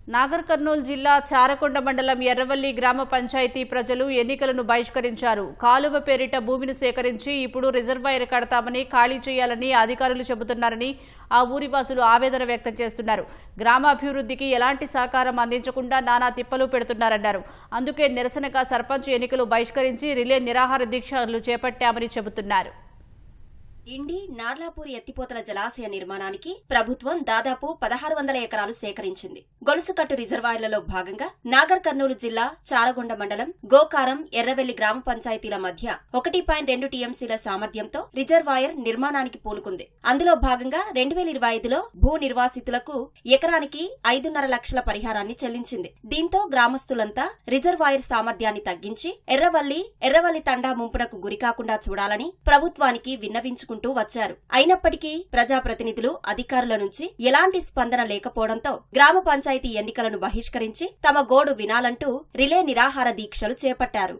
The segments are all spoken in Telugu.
నాగర్ కర్నూలు జిల్లా చారకొండ మండలం ఎర్రవల్లి గ్రామ పంచాయతీ ప్రజలు ఎన్నికలను బహిష్కరించారు. కాలువ పేరిట భూమిని సేకరించి ఇప్పుడు రిజర్వాయర్ కడతామని, ఖాళీ చేయాలని అధికారులు చెబుతున్నారని ఆ ఊరివాసులు ఆవేదన వ్యక్తం చేస్తున్నారు. గ్రామాభివృద్ధికి ఎలాంటి సహకారం అందించకుండా నానా తిప్పలు పెడుతున్నారన్నారు. అందుకే నిరసనగా సర్పంచ్ ఎన్నికలు బహిష్కరించి రిలే నిరాహార దీక్షలు చేపట్టామని చెబుతున్నారు. ఇండి నార్లాపూర్ ఎత్తిపోతల జలాశయ నిర్మాణానికి ప్రభుత్వం దాదాపు 1600 ఎకరాలు సేకరించింది. గొలుసుకట్టు రిజర్వాయర్లలో భాగంగా నాగర్ కర్నూలు జిల్లా చారగొండ మండలం గోకారం ఎర్రవెల్లి గ్రామ పంచాయతీల మధ్య 1.2 టీఎంసీల సామర్థ్యంతో రిజర్వాయర్ నిర్మాణానికి పూనుకుంది. అందులో భాగంగా 2025లో భూ నిర్వాసితులకు ఎకరానికి 5.5 లక్షల పరిహారాన్ని చెల్లించింది. దీంతో గ్రామస్తులంతా రిజర్వాయర్ సామర్థ్యాన్ని తగ్గించి ఎర్రవల్లి తండా ముంపునకు గురికాకుండా చూడాలని ప్రభుత్వానికి విన్నవించుకుంటారు. వచ్చారు. అయినప్పటికీ ప్రజాప్రతినిధులు, అధికారుల నుంచి ఎలాంటి స్పందన లేకపోవడంతో గ్రామ పంచాయతీ ఎన్నికలను బహిష్కరించి తమ గోడు వినాలంటూ రిలే నిరాహార దీక్షలు చేపట్టారు.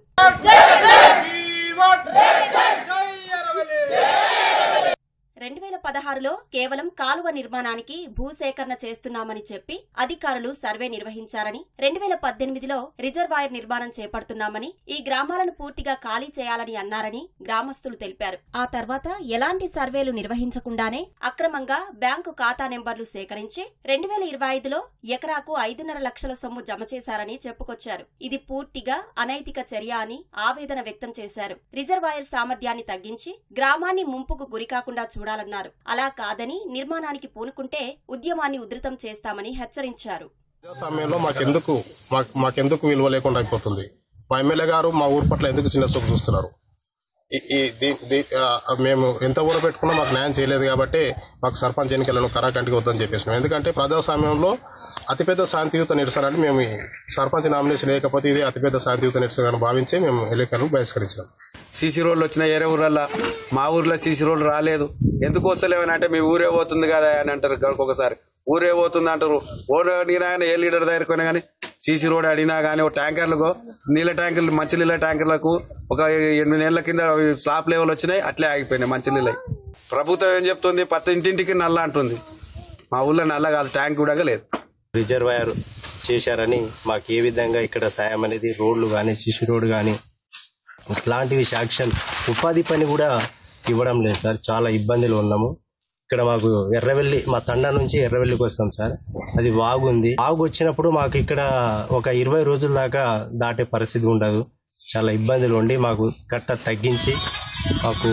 2016లో కేవలం కాలువ నిర్మాణానికి భూసేకరణ చేస్తున్నామని చెప్పి అధికారులు సర్వే నిర్వహించారని, 2018లో రిజర్వాయర్ నిర్మాణం చేపడుతున్నామని, ఈ గ్రామాలను పూర్తిగా ఖాళీ చేయాలని అన్నారని గ్రామస్తులు తెలిపారు. ఆ తర్వాత ఎలాంటి సర్వేలు నిర్వహించకుండానే అక్రమంగా బ్యాంకు ఖాతా నెంబర్లు సేకరించి 2025లో ఎకరాకు 5.5 లక్షల సొమ్ము జమ చేశారని చెప్పుకొచ్చారు. ఇది పూర్తిగా అనైతిక చర్య అని ఆవేదన వ్యక్తం చేశారు. రిజర్వాయర్ సామర్థ్యాన్ని తగ్గించి గ్రామాన్ని ముంపుకు గురికాకుండా చూడాలన్నారు. అలా కాదని నిర్మాణానికి పూనుకుంటే ఉద్యమాన్ని ఉధృతం చేస్తామని హెచ్చరించారు. సమయంలో మాకెందుకు విలువ లేకుండా అయిపోతుంది? మా ఎమ్మెల్యే గారు మా ఊరు పట్ల ఎందుకు చిన్న చూపు చూస్తున్నారు? మేము ఎంత ఊర పెట్టుకున్నా మాకు న్యాయం చేయలేదు కాబట్టి మాకు సర్పంచ్ ఎన్నికలను కరాకంటికి వద్దని చెప్పేసినాం. ఎందుకంటే ప్రజాస్వామ్యంలో అతిపెద్ద శాంతియుత నిరసన అని మేము సర్పంచ్ నామినేషన్ లేకపోతే ఇది అతిపెద్ద శాంతియుత నిరసన భావించి మేము ఎన్నికలను బహిష్కరించాం. సీసీ రోడ్లు వచ్చిన ఏరే ఊర్లలో మా ఊర్లో సీసీ రోడ్లు రాలేదు. ఎందుకు వస్తలేవని అంటే మీ ఊరే పోతుంది కదా అని అంటారు. ఒకసారి ఊరే పోతుంది అంటారు. ఓడి అడిగినా కానీ ఏ లీడర్ దగ్గరికి పోయినా కానీ సీసీ రోడ్ అడిగినా కానీ ఒక ట్యాంకర్లకు నీళ్ళ ట్యాంకర్లు మంచి నీళ్ళ ట్యాంకర్లకు ఒక 8 నెలల కింద స్లాబ్ లెవెల్ వచ్చినాయి, అట్లే ఆగిపోయినాయి మంచి నీళ్ళు. ప్రభుత్వం ఏం చెప్తుంది? ప్రతి ఇంటింటికి నల్ల అంటుంది. మా ఊళ్ళో నల్ల కాదు, ట్యాంక్ కూడా లేదు. రిజర్వాయర్ చేశారని మాకు ఏ విధంగా ఇక్కడ సాయం అనేది రోడ్లు కానీ సీసీ రోడ్ కానీ ఇట్లాంటివి శాంక్షన్ ఉపాధి పని కూడా ఇవ్వడం లేదు సార్. చాలా ఇబ్బందులు ఉన్నాము. ఇక్కడ మాకు ఎర్రవెల్లి మా తండా నుంచి ఎర్రవెల్లికి వస్తాం సార్. అది వాగు ఉంది. వాగు వచ్చినప్పుడు మాకు ఇక్కడ ఒక 20 రోజుల దాకా దాటే పరిస్థితి ఉండదు. చాలా ఇబ్బందులు ఉండి మాకు కట్ట తగ్గించి మాకు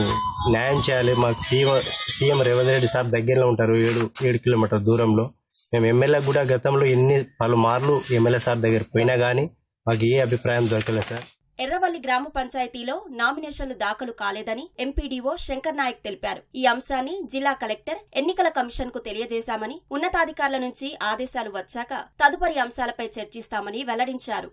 న్యాయం చేయాలి. మాకు సీఎం రేవంత్ రెడ్డి సార్ దగ్గరలో ఉంటారు, 7 కిలోమీటర్ల దూరంలో. మేము ఎమ్మెల్యే కూడా గతంలో పలుమార్లు ఎమ్మెల్యే సార్ దగ్గర పోయినా కానీ మాకు ఏ అభిప్రాయం దొరకలేదు సార్. ఎర్రవల్లి గ్రామ పంచాయతీలో నామినేషన్లు దాఖలు కాలేదని ఎంపీడీఓ శంకర్ నాయక్ తెలిపారు. ఈ అంశాన్ని జిల్లా కలెక్టర్, ఎన్నికల కమిషన్ కు తెలియజేశామని, ఉన్నతాధికారుల నుంచి ఆదేశాలు వచ్చాక తదుపరి అంశాలపై చర్చిస్తామని వెల్లడించారు.